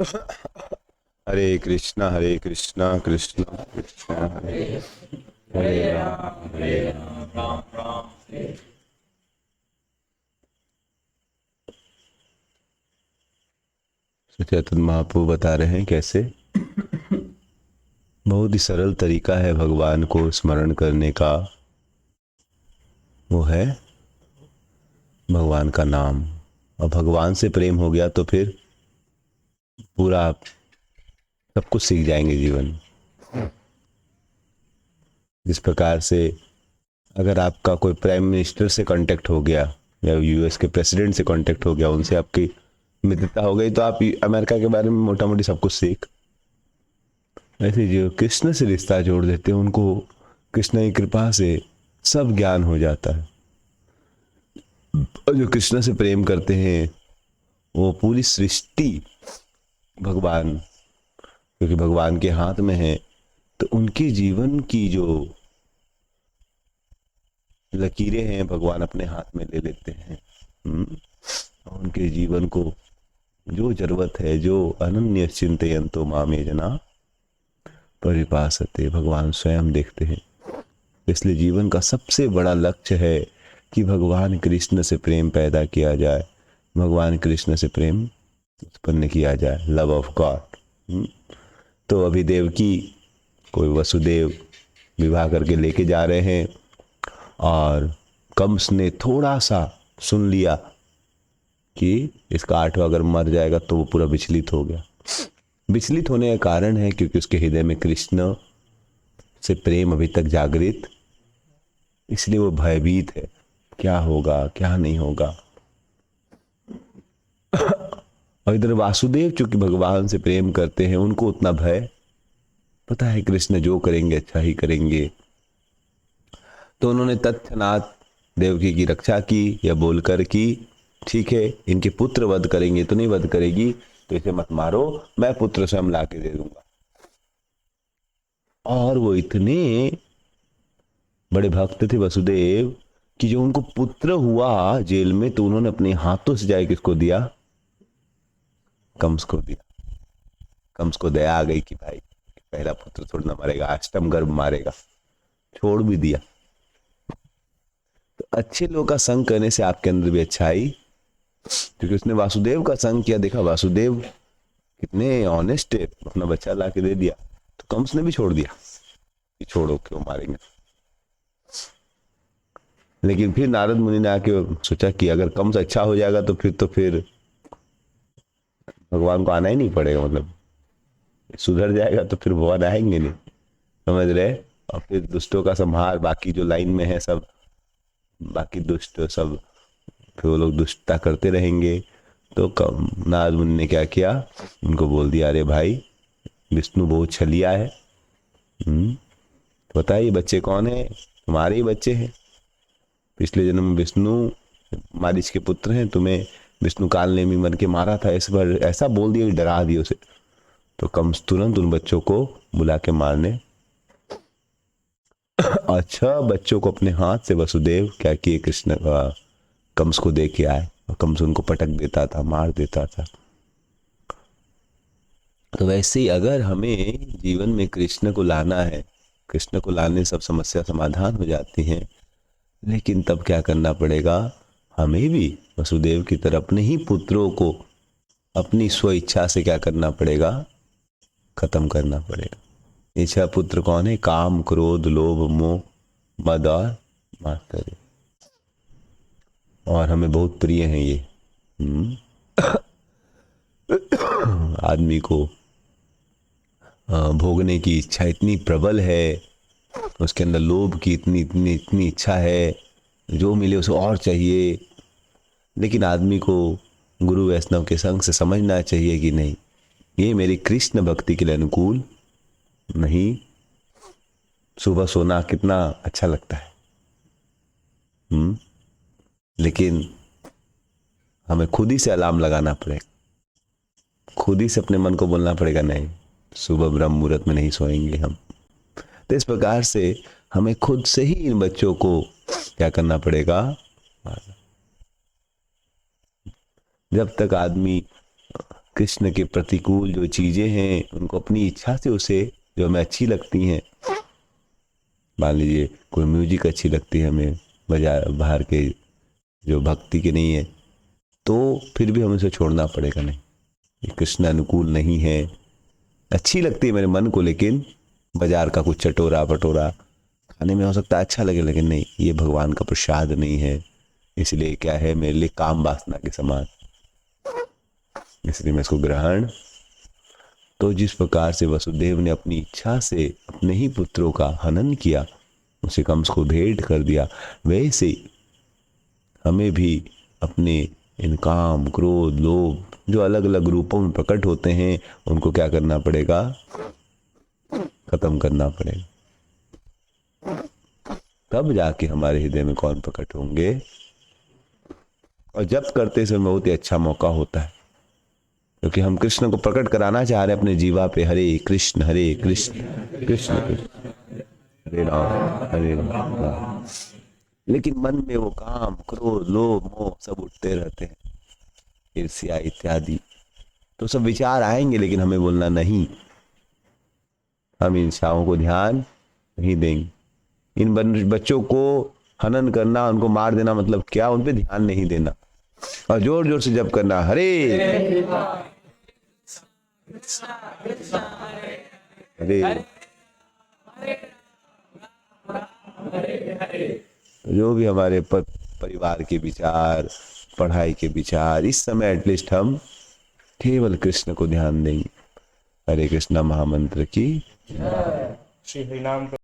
हरे कृष्णा कृष्णा कृष्णा हरे हरे राम राम। चैतन्य महाप्रभु बता रहे हैं कैसे बहुत ही सरल तरीका है भगवान को स्मरण करने का। वो है भगवान का नाम। और भगवान से प्रेम हो गया तो फिर पूरा आप सब कुछ सीख जाएंगे जीवन में। जिस प्रकार से अगर आपका कोई प्राइम मिनिस्टर से कांटेक्ट हो गया या यूएस के प्रेसिडेंट से कांटेक्ट हो गया, उनसे आपकी मित्रता हो गई, तो आप अमेरिका के बारे में मोटा मोटी सब कुछ सीख। ऐसे जो कृष्ण से रिश्ता जोड़ देते हैं उनको कृष्ण की कृपा से सब ज्ञान हो जाता है। और जो कृष्ण से प्रेम करते हैं वो पूरी सृष्टि भगवान, क्योंकि भगवान के हाथ में है, तो उनके जीवन की जो लकीरें हैं भगवान अपने हाथ में ले लेते हैं। उनके जीवन को जो जरूरत है, जो अनन्य चिंतयन्तो मामे जना परिपासते, भगवान स्वयं देखते हैं। इसलिए जीवन का सबसे बड़ा लक्ष्य है कि भगवान कृष्ण से प्रेम पैदा किया जाए, भगवान कृष्ण से प्रेम उत्पन्न किया जाए, लव ऑफ गॉड। तो अभी देवकी कोई वसुदेव विवाह करके लेके जा रहे हैं और कंस ने थोड़ा सा सुन लिया कि इसका 8वां अगर मर जाएगा तो वो पूरा विचलित हो गया। विचलित होने का कारण है क्योंकि उसके हृदय में कृष्ण से प्रेम अभी तक जागृत, इसलिए वो भयभीत है, क्या होगा क्या नहीं होगा। और इधर वासुदेव चूंकि भगवान से प्रेम करते हैं, उनको उतना भय, पता है कृष्ण जो करेंगे अच्छा ही करेंगे। तो उन्होंने तत्क्षणात देवकी की रक्षा की या बोलकर कि ठीक है इनके पुत्र वध करेंगे तो नहीं वध करेगी तो इसे मत मारो, मैं पुत्र स्वयं ला के दे दूंगा। और वो इतने बड़े भक्त थे वसुदेव कि जो उनको पुत्र हुआ जेल में, तो उन्होंने अपने हाथों से जाए किसको दिया, कंस को दिया। कंस को दया आ गई कि भाई पहला पुत्र थोड़ा ना मारेगा, अष्टम गर्भ मारेगा, छोड़ भी दिया। तो अच्छे लोग का संग करने से आपके अंदर भी अच्छाई, क्योंकि उसने वासुदेव का संग किया, देखा वासुदेव कितने ऑनेस्ट है, अपना बच्चा ला के दे दिया, तो कंस ने भी छोड़ दिया कि छोड़ो क्यों मारेंगे। लेकिन फिर नारद मुनि ने आके सोचा कि अगर कंस अच्छा हो जाएगा तो फिर भगवान को आना ही नहीं पड़ेगा, मतलब सुधर जाएगा तो फिर भगवान आएंगे नहीं, समझ रहे। और फिर दुष्टों का संहार, बाकी जो लाइन में है सब, बाकी दुष्ट सब, फिर वो लोग दुष्टता करते रहेंगे। तो नारद मुनि ने क्या किया, उनको बोल दिया अरे भाई विष्णु बहुत छलिया है। तो बताइए बच्चे कौन है, तुम्हारे ही बच्चे हैं, पिछले जन्म में विष्णु मारिच के पुत्र हैं, तुम्हें विष्णु काल ने भी मर के मारा था, इस बार ऐसा बोल दिया, डरा दिया उसे। तो कंस तुरंत उन बच्चों को बुला के मारने, अच्छा बच्चों को अपने हाथ से वसुदेव क्या किए, कृष्ण कंस को दे के आए, और कंस उनको पटक देता था, मार देता था। तो वैसे ही अगर हमें जीवन में कृष्ण को लाना है, कृष्ण को लाने सब समस्या समाधान हो जाती हैं, लेकिन तब क्या करना पड़ेगा, हमें भी वसुदेव की तरह अपने ही पुत्रों को अपनी स्व इच्छा से क्या करना पड़ेगा, खत्म करना पड़ेगा। इच्छा पुत्र कौन है, काम क्रोध लोभ मोह मद और मात्सर्य, और हमें बहुत प्रिय हैं ये। आदमी को भोगने की इच्छा इतनी प्रबल है, उसके अंदर लोभ की इतनी इतनी इतनी इच्छा है, जो मिले उसे और चाहिए। लेकिन आदमी को गुरु वैष्णव के संग से समझना चाहिए कि नहीं, ये मेरी कृष्ण भक्ति के लिए अनुकूल नहीं। सुबह सोना कितना अच्छा लगता है, लेकिन हमें खुद ही से अलार्म लगाना पड़ेगा, खुद ही से अपने मन को बोलना पड़ेगा नहीं सुबह ब्रह्म मुहूर्त में नहीं सोएंगे हम। तो इस प्रकार से हमें खुद से ही इन बच्चों को क्या करना पड़ेगा, जब तक आदमी कृष्ण के प्रतिकूल जो चीजें हैं उनको अपनी इच्छा से उसे जो हमें अच्छी लगती हैं, मान लीजिए कोई म्यूजिक अच्छी लगती है हमें बाहर के जो भक्ति के नहीं है, तो फिर भी हमें उसे छोड़ना पड़ेगा। नहीं, ये कृष्ण अनुकूल नहीं है। अच्छी लगती है मेरे मन को, लेकिन बाजार का कुछ चटोरा पटोरा खाने में हो सकता है अच्छा लगे, लेकिन नहीं, ये भगवान का प्रसाद नहीं है। इसलिए क्या है, मेरे लिए काम वासना के समान, इसलिए मैं इसको ग्रहण। तो जिस प्रकार से वसुदेव ने अपनी इच्छा से अपने ही पुत्रों का हनन किया, उसे कंस को भेंट कर दिया, वैसे हमें भी अपने इन काम क्रोध लोभ जो अलग अलग रूपों में प्रकट होते हैं उनको क्या करना पड़ेगा, खत्म करना पड़ेगा। तब जाके हमारे हृदय में कौन प्रकट होंगे। और जब करते समय बहुत ही अच्छा मौका होता है, क्योंकि हम कृष्ण को प्रकट कराना चाह रहे हैं अपने जीवा पे। हरे कृष्ण कृष्ण कृष्ण हरे राम। लेकिन मन में वो काम क्रोध लोभ मोह सब उठते रहते हैं, ईर्ष्या इत्यादि, तो सब विचार आएंगे, लेकिन हमें बोलना नहीं, हम इन इच्छाओं को ध्यान नहीं देंगे। इन बच्चों को हनन करना, उनको मार देना मतलब क्या, उन पे ध्यान नहीं देना, और जोर जोर से जप करना, हरे हरे। जो भी हमारे परिवार के विचार, पढ़ाई के विचार, इस समय एटलीस्ट हम केवल कृष्ण को ध्यान देंगे। हरे कृष्णा महामंत्र की श्री हरिनाम।